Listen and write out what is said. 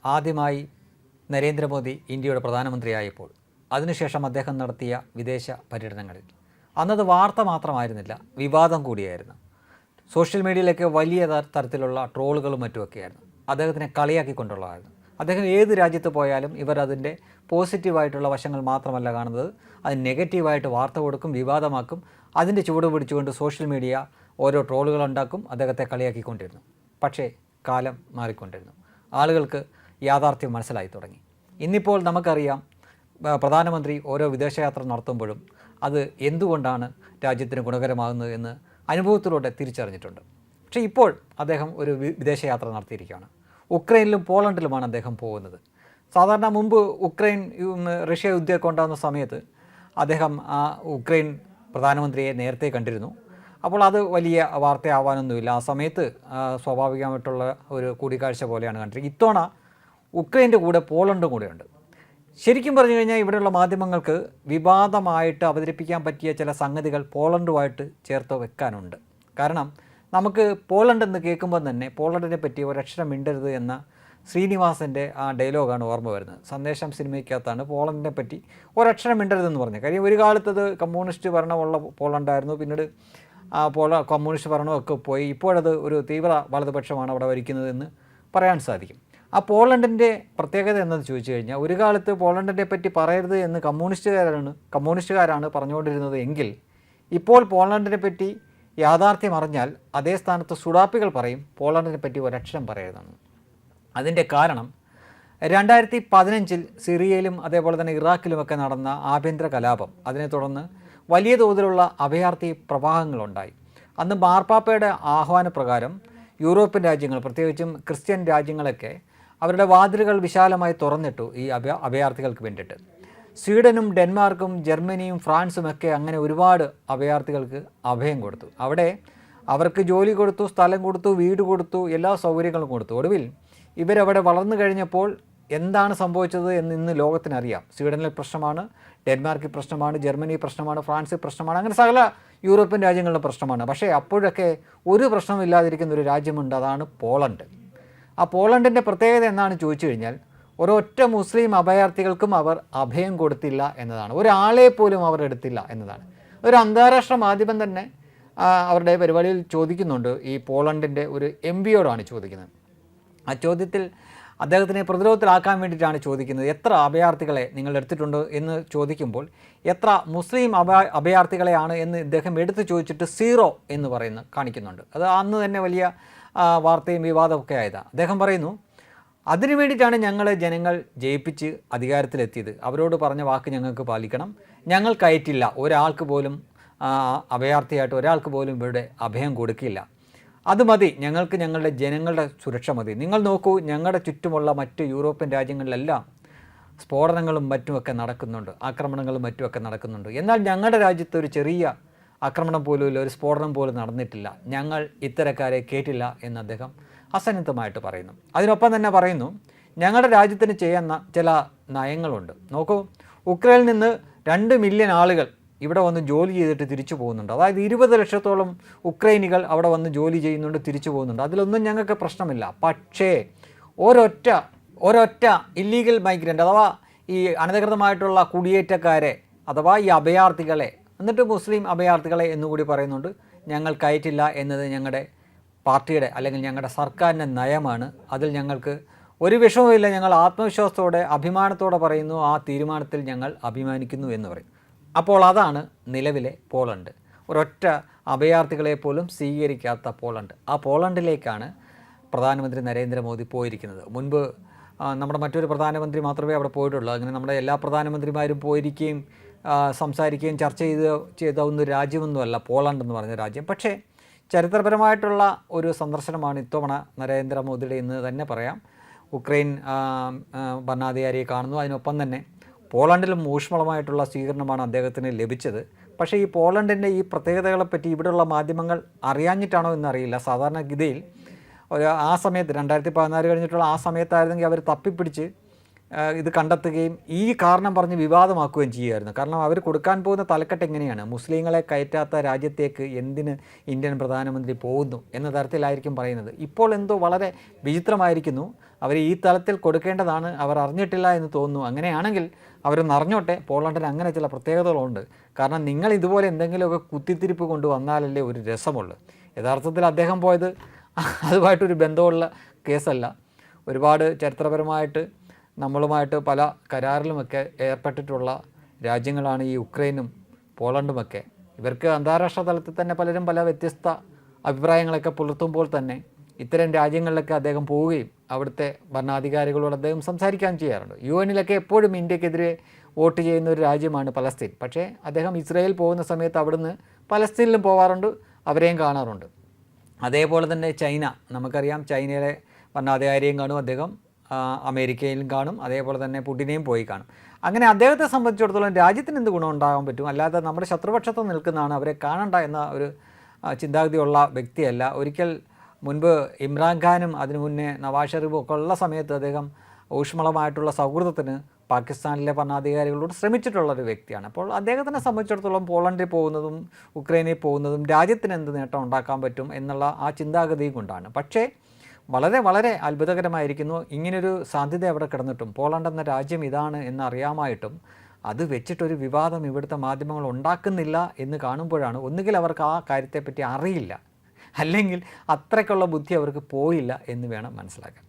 ആദ്യമായി നരേന്ദ്രമോദി ഇന്ത്യയുടെ പ്രധാനമന്ത്രിയായപ്പോൾ അതിനുശേഷം അദ്ദേഹം നടത്തിയ വിദേശ പര്യടനങ്ങളിൽ അന്നത് വാർത്ത മാത്രമായിരുന്നില്ല, വിവാദം കൂടിയായിരുന്നു. സോഷ്യൽ മീഡിയയിലൊക്കെ വലിയ തരത്തിലുള്ള ട്രോളുകളും മറ്റുമൊക്കെയായിരുന്നു. അദ്ദേഹത്തിനെ കളിയാക്കിക്കൊണ്ടുള്ളതായിരുന്നു. അദ്ദേഹം ഏത് രാജ്യത്ത് പോയാലും ഇവർ അതിൻ്റെ പോസിറ്റീവായിട്ടുള്ള വശങ്ങൾ മാത്രമല്ല കാണുന്നത്, അത് നെഗറ്റീവായിട്ട് വാർത്ത കൊടുക്കും, വിവാദമാക്കും. അതിൻ്റെ ചുവട് പിടിച്ചുകൊണ്ട് സോഷ്യൽ മീഡിയ ഓരോ ട്രോളുകളുണ്ടാക്കും, അദ്ദേഹത്തെ കളിയാക്കിക്കൊണ്ടിരുന്നു. പക്ഷേ കാലം മാറിക്കൊണ്ടിരുന്നു. ആളുകൾക്ക് യാഥാർത്ഥ്യം മനസ്സിലായി തുടങ്ങി. ഇന്നിപ്പോൾ നമുക്കറിയാം, പ്രധാനമന്ത്രി ഓരോ വിദേശയാത്ര നടത്തുമ്പോഴും അത് എന്തുകൊണ്ടാണ് രാജ്യത്തിന് ഗുണകരമാകുന്നത് എന്ന് അനുഭവത്തിലൂടെ തിരിച്ചറിഞ്ഞിട്ടുണ്ട്. പക്ഷേ ഇപ്പോൾ അദ്ദേഹം ഒരു വിദേശയാത്ര നടത്തിയിരിക്കുകയാണ്. ഉക്രൈനിലും പോളണ്ടിലുമാണ് അദ്ദേഹം പോകുന്നത്. സാധാരണ മുമ്പ് റഷ്യ യുദ്ധമൊക്കെ ഉണ്ടാകുന്ന സമയത്ത് അദ്ദേഹം ആ ഉക്രൈൻ പ്രധാനമന്ത്രിയെ നേരത്തെ കണ്ടിരുന്നു. അപ്പോൾ അത് വലിയ വാർത്തയാവാനൊന്നുമില്ല. ആ സമയത്ത് സ്വാഭാവികമായിട്ടുള്ള ഒരു കൂടിക്കാഴ്ച പോലെയാണ് കണ്ടിരിക്കുന്നത്. ഇത്തവണ ഉക്രൈൻ്റെ കൂടെ പോളണ്ടും കൂടെയുണ്ട്. ശരിക്കും പറഞ്ഞു കഴിഞ്ഞാൽ ഇവിടെയുള്ള മാധ്യമങ്ങൾക്ക് വിവാദമായിട്ട് അവതരിപ്പിക്കാൻ പറ്റിയ ചില സംഗതികൾ പോളണ്ടുമായിട്ട് ചേർത്ത് വെക്കാനുണ്ട്. കാരണം നമുക്ക് പോളണ്ട് എന്ന് കേൾക്കുമ്പോൾ തന്നെ പോളണ്ടിനെ പറ്റി ഒരക്ഷരം മിണ്ടരുത് എന്ന ശ്രീനിവാസൻ്റെ ആ ഡയലോഗാണ് ഓർമ്മ വരുന്നത്. സന്ദേശം സിനിമയ്ക്കകത്താണ് പോളണ്ടിനെ പറ്റി ഒരക്ഷരം മിണ്ടരുതെന്ന് പറഞ്ഞത്. കാര്യം ഒരു കാലത്തത് കമ്മ്യൂണിസ്റ്റ് ഭരണമുള്ള പോളണ്ടായിരുന്നു. പിന്നീട് കമ്മ്യൂണിസ്റ്റ് ഭരണമൊക്കെ പോയി ഇപ്പോഴത് ഒരു തീവ്ര വലതുപക്ഷമാണ് അവിടെ ഭരിക്കുന്നതെന്ന് പറയാൻ സാധിക്കും. ആ പോളണ്ടിൻ്റെ പ്രത്യേകത എന്നത് ചോദിച്ചു കഴിഞ്ഞാൽ, ഒരു കാലത്ത് പോളണ്ടിനെ പറ്റി പറയരുത് എന്ന് കമ്മ്യൂണിസ്റ്റുകാരാണ് പറഞ്ഞുകൊണ്ടിരുന്നത് എങ്കിൽ ഇപ്പോൾ പോളണ്ടിനെ പറ്റി യാഥാർത്ഥ്യം അറിഞ്ഞാൽ അതേ സ്ഥാനത്ത് സുഡാപ്പികൾ പറയും പോളണ്ടിനെ പറ്റി ഒരക്ഷരം പറയരുതെന്ന്. അതിൻ്റെ കാരണം 2015 സിറിയയിലും അതേപോലെ തന്നെ ഇറാഖിലുമൊക്കെ നടന്ന ആഭ്യന്തര കലാപം, അതിനെ തുടർന്ന് വലിയ തോതിലുള്ള അഭയാർത്ഥി പ്രവാഹങ്ങളുണ്ടായി. അന്ന് മാർപ്പാപ്പയുടെ ആഹ്വാനപ്രകാരം യൂറോപ്യൻ രാജ്യങ്ങൾ, പ്രത്യേകിച്ചും ക്രിസ്ത്യൻ രാജ്യങ്ങളൊക്കെ അവരുടെ വാതിലുകൾ വിശാലമായി തുറന്നിട്ടു ഈ അഭയാർത്ഥികൾക്ക് വേണ്ടിയിട്ട്. സ്വീഡനും ഡെൻമാർക്കും ജർമ്മനിയും ഫ്രാൻസും ഒക്കെ അങ്ങനെ ഒരുപാട് അഭയാർത്ഥികൾക്ക് അഭയം കൊടുത്തു. അവിടെ അവർക്ക് ജോലി കൊടുത്തു, സ്ഥലം കൊടുത്തു, വീട് കൊടുത്തു, എല്ലാ സൗകര്യങ്ങളും കൊടുത്തു. ഒടുവിൽ ഇവരവിടെ വളർന്നു കഴിഞ്ഞപ്പോൾ എന്താണ് സംഭവിച്ചത് എന്ന് ഇന്ന് ലോകത്തിനറിയാം. സ്വീഡനിൽ പ്രശ്നമാണ്, ഡെൻമാർക്കിൽ പ്രശ്നമാണ്, ജർമ്മനി പ്രശ്നമാണ്, ഫ്രാൻസിൽ പ്രശ്നമാണ്, അങ്ങനെ സകല യൂറോപ്യൻ രാജ്യങ്ങളുടെ പ്രശ്നമാണ്. പക്ഷേ അപ്പോഴൊക്കെ ഒരു പ്രശ്നമില്ലാതിരിക്കുന്ന ഒരു രാജ്യമുണ്ട്, അതാണ് പോളണ്ട്. ആ പോളണ്ടിൻ്റെ പ്രത്യേകത എന്നാണ് ചോദിച്ചു കഴിഞ്ഞാൽ, ഒരൊറ്റ മുസ്ലിം അഭയാർത്ഥികൾക്കും അവർ അഭയം കൊടുത്തില്ല എന്നതാണ്. ഒരാളെ പോലും അവർ എടുത്തില്ല എന്നതാണ്. ഒരു അന്താരാഷ്ട്ര മാധ്യമം തന്നെ അവരുടെ പരിപാടിയിൽ ചോദിക്കുന്നുണ്ട്. ഈ പോളണ്ടിൻ്റെ ഒരു MPയോടാണ് ചോദിക്കുന്നത്. ആ ചോദ്യത്തിൽ അദ്ദേഹത്തിനെ പ്രതിരോധത്തിലാക്കാൻ വേണ്ടിയിട്ടാണ് ചോദിക്കുന്നത്, എത്ര അഭയാർത്ഥികളെ നിങ്ങൾ എടുത്തിട്ടുണ്ട് എന്ന് ചോദിക്കുമ്പോൾ എത്ര മുസ്ലിം അഭയാർത്ഥികളെയാണ് എന്ന് ഇദ്ദേഹം എടുത്തു ചോദിച്ചിട്ട് 0 എന്ന് കാണിക്കുന്നുണ്ട്. അത് അന്ന് തന്നെ വലിയ വാർത്തയും വിവാദമൊക്കെ ആയതാണ്. അദ്ദേഹം പറയുന്നു, അതിനു വേണ്ടിയിട്ടാണ് ഞങ്ങളെ ജനങ്ങൾ ജയിപ്പിച്ച് അധികാരത്തിലെത്തിയത്. അവരോട് പറഞ്ഞ വാക്ക് ഞങ്ങൾക്ക് പാലിക്കണം. ഞങ്ങൾ കയറ്റില്ല, ഒരാൾക്ക് പോലും അഭയാർത്ഥിയായിട്ട് ഒരാൾക്ക് പോലും ഇവിടെ അഭയം കൊടുക്കില്ല. അത് മതി, ഞങ്ങൾക്ക് ഞങ്ങളുടെ ജനങ്ങളുടെ സുരക്ഷ മതി. നിങ്ങൾ നോക്കൂ, ഞങ്ങളുടെ ചുറ്റുമുള്ള മറ്റ് യൂറോപ്യൻ രാജ്യങ്ങളിലെല്ലാം സ്ഫോടനങ്ങളും മറ്റുമൊക്കെ നടക്കുന്നുണ്ട്, ആക്രമണങ്ങളും മറ്റുമൊക്കെ നടക്കുന്നുണ്ട്. എന്നാൽ ഞങ്ങളുടെ രാജ്യത്ത് ഒരു ചെറിയ ആക്രമണം പോലും ഇല്ല, ഒരു സ്ഫോടനം പോലും നടന്നിട്ടില്ല. ഞങ്ങൾ ഇത്തരക്കാരെ കേട്ടില്ല എന്ന് അദ്ദേഹം അസന്നിഗ്ധമായിട്ട് പറയുന്നു. അതിനൊപ്പം തന്നെ പറയുന്നു, ഞങ്ങളുടെ രാജ്യത്തിന് ചെയ്യുന്ന ചില നയങ്ങളുണ്ട്. നോക്കൂ, ഉക്രൈനിൽ നിന്ന് 2 മില്യൺ ആളുകൾ ഇവിടെ വന്ന് ജോലി ചെയ്തിട്ട് തിരിച്ചു പോകുന്നുണ്ട്. അതായത് 20 ലക്ഷത്തോളം ഉക്രൈനികൾ അവിടെ വന്ന് ജോലി ചെയ്യുന്നുണ്ട്, തിരിച്ചു പോകുന്നുണ്ട്. അതിലൊന്നും ഞങ്ങൾക്ക് പ്രശ്നമില്ല. പക്ഷേ ഒരൊറ്റ ഇല്ലീഗൽ മൈഗ്രൻ്റ് അഥവാ ഈ അനധികൃതമായിട്ടുള്ള കുടിയേറ്റക്കാരെ അഥവാ ഈ അഭയാർത്ഥികളെ, എന്നിട്ട് മുസ്ലിം അഭയാർത്ഥികളെ എന്നുകൂടി പറയുന്നുണ്ട്, ഞങ്ങൾ കയറ്റില്ല എന്നത് ഞങ്ങളുടെ പാർട്ടിയുടെ അല്ലെങ്കിൽ ഞങ്ങളുടെ സർക്കാരിൻ്റെ നയമാണ്. അതിൽ ഞങ്ങൾക്ക് ഒരു വിഷമവുമില്ല. ഞങ്ങൾ ആത്മവിശ്വാസത്തോടെ അഭിമാനത്തോടെ പറയുന്നു, ആ തീരുമാനത്തിൽ ഞങ്ങൾ അഭിമാനിക്കുന്നു എന്ന് പറയും. അപ്പോൾ അതാണ് നിലവിലെ പോളണ്ട്. ഒരൊറ്റ അഭയാർത്ഥികളെ പോലും സ്വീകരിക്കാത്ത പോളണ്ട്. ആ പോളണ്ടിലേക്കാണ് പ്രധാനമന്ത്രി നരേന്ദ്രമോദി പോയിരിക്കുന്നത്. മുൻപ് നമ്മുടെ മറ്റൊരു പ്രധാനമന്ത്രി മാത്രമേ അവിടെ പോയിട്ടുള്ളൂ. അങ്ങനെ നമ്മുടെ എല്ലാ പ്രധാനമന്ത്രിമാരും പോയിരിക്കുകയും സംസാരിക്കുകയും ചർച്ച ചെയ്ത ഒരു രാജ്യമൊന്നുമല്ല പോളണ്ട് എന്ന് പറഞ്ഞ രാജ്യം. പക്ഷേ ചരിത്രപരമായിട്ടുള്ള ഒരു സന്ദർശനമാണ് ഇത്തവണ നരേന്ദ്രമോദിയുടെ എന്ന് തന്നെ പറയാം. ഉക്രൈൻ ഭരണാധികാരിയെ കാണുന്നു. അതിനൊപ്പം തന്നെ പോളണ്ടിലും ഊഷ്മളമായിട്ടുള്ള സ്വീകരണമാണ് അദ്ദേഹത്തിന് ലഭിച്ചത്. പക്ഷേ ഈ പോളണ്ടിൻ്റെ ഈ പ്രത്യേകതകളെപ്പറ്റി ഇവിടെയുള്ള മാധ്യമങ്ങൾ അറിയാഞ്ഞിട്ടാണോ എന്നറിയില്ല. സാധാരണഗതിയിൽ ആ സമയത്ത് 2014 കഴിഞ്ഞിട്ടുള്ള ആ സമയത്തായിരുന്നെങ്കിൽ അവർ തപ്പിപ്പിടിച്ച് ഇത് കണ്ടെത്തുകയും ഈ കാരണം പറഞ്ഞ് വിവാദമാക്കുകയും ചെയ്യുമായിരുന്നു. കാരണം അവർ കൊടുക്കാൻ പോകുന്ന തലക്കെട്ട് എങ്ങനെയാണ്, മുസ്ലിങ്ങളെ കയറ്റാത്ത രാജ്യത്തേക്ക് എന്തിന് ഇന്ത്യൻ പ്രധാനമന്ത്രി പോകുന്നു എന്ന തരത്തിലായിരിക്കും പറയുന്നത്. ഇപ്പോൾ എന്തോ വളരെ വിചിത്രമായിരിക്കുന്നു. അവർ ഈ തലത്തിൽ കൊടുക്കേണ്ടതാണ്, അവർ അറിഞ്ഞിട്ടില്ല എന്ന് തോന്നുന്നു. അങ്ങനെയാണെങ്കിൽ അവരൊന്ന് അറിഞ്ഞോട്ടെ. പോളണ്ടിന് അങ്ങനെ ചില പ്രത്യേകതകളുണ്ട്. കാരണം നിങ്ങൾ ഇതുപോലെ എന്തെങ്കിലുമൊക്കെ കുത്തിത്തിരിപ്പ് കൊണ്ടുവന്നാലല്ലേ ഒരു രസമുള്ളൂ. യഥാർത്ഥത്തിൽ അദ്ദേഹം പോയത് അതുമായിട്ടൊരു ബന്ധമുള്ള കേസല്ല. ഒരുപാട് ചരിത്രപരമായിട്ട് നമ്മളുമായിട്ട് പല കരാറിലുമൊക്കെ ഏർപ്പെട്ടിട്ടുള്ള രാജ്യങ്ങളാണ് ഈ യുക്രൈനും പോളണ്ടുമൊക്കെ. ഇവർക്ക് അന്താരാഷ്ട്ര തലത്തിൽ തന്നെ പലരും പല വ്യത്യസ്ത അഭിപ്രായങ്ങളൊക്കെ പുലർത്തുമ്പോൾ തന്നെ ഇത്തരം രാജ്യങ്ങളിലൊക്കെ അദ്ദേഹം പോവുകയും അവിടുത്തെ ഭരണാധികാരികളോട് അദ്ദേഹം സംസാരിക്കുകയും ചെയ്യാറുണ്ട്. UN-ലൊക്കെ എപ്പോഴും ഇന്ത്യക്കെതിരെ വോട്ട് ചെയ്യുന്ന ഒരു രാജ്യമാണ് പലസ്തീൻ. പക്ഷേ അദ്ദേഹം ഇസ്രായേൽ പോകുന്ന സമയത്ത് അവിടുന്ന് പലസ്തീനിലും പോകാറുണ്ട്, അവരെയും കാണാറുണ്ട്. അതേപോലെ തന്നെ ചൈന, നമുക്കറിയാം ചൈനയിലെ ഭരണാധികാരിയും കാണും അദ്ദേഹം, അമേരിക്കയിലും കാണും, അതേപോലെ തന്നെ പുടിനെയും പോയി കാണും. അങ്ങനെ അദ്ദേഹത്തെ സംബന്ധിച്ചിടത്തോളം രാജ്യത്തിന് എന്ത് ഗുണം ഉണ്ടാകാൻ പറ്റും, അല്ലാതെ നമ്മുടെ ശത്രുപക്ഷത്ത് നിൽക്കുന്നതാണ്, അവരെ കാണണ്ട എന്ന ഒരു ചിന്താഗതിയുള്ള വ്യക്തിയല്ല. ഒരിക്കൽ മുൻപ് ഇമ്രാൻഖാനും അതിനു മുന്നേ നവാസ് ഷെരീഫും ഒക്കെ ഉള്ള സമയത്ത് അദ്ദേഹം ഊഷ്മളമായിട്ടുള്ള സൗഹൃദത്തിന് പാകിസ്ഥാനിലെ ഭരണാധികാരികളോട് ശ്രമിച്ചിട്ടുള്ളൊരു വ്യക്തിയാണ്. അപ്പോൾ അദ്ദേഹത്തിനെ സംബന്ധിച്ചിടത്തോളം പോളണ്ടിൽ പോകുന്നതും ഉക്രൈനിൽ പോകുന്നതും രാജ്യത്തിന് എന്ത് നേട്ടം ഉണ്ടാക്കാൻ പറ്റും എന്നുള്ള ആ ചിന്താഗതിയും കൊണ്ടാണ്. പക്ഷേ വളരെ വളരെ അത്ഭുതകരമായിരിക്കുന്നു. ഇങ്ങനൊരു സാധ്യത അവിടെ കിടന്നിട്ടും, പോളണ്ട് എന്ന രാജ്യം ഇതാണ് എന്നറിയാമായിട്ടും അത് വെച്ചിട്ടൊരു വിവാദം ഇവിടുത്തെ മാധ്യമങ്ങൾ ഉണ്ടാക്കുന്നില്ല എന്ന് കാണുമ്പോഴാണ് ഒന്നുകിൽ അവർക്ക് ആ കാര്യത്തെപ്പറ്റി അറിയില്ല, അല്ലെങ്കിൽ അത്രയ്ക്കുള്ള ബുദ്ധി അവർക്ക് പോയില്ല എന്ന് വേണം മനസ്സിലാക്കാൻ.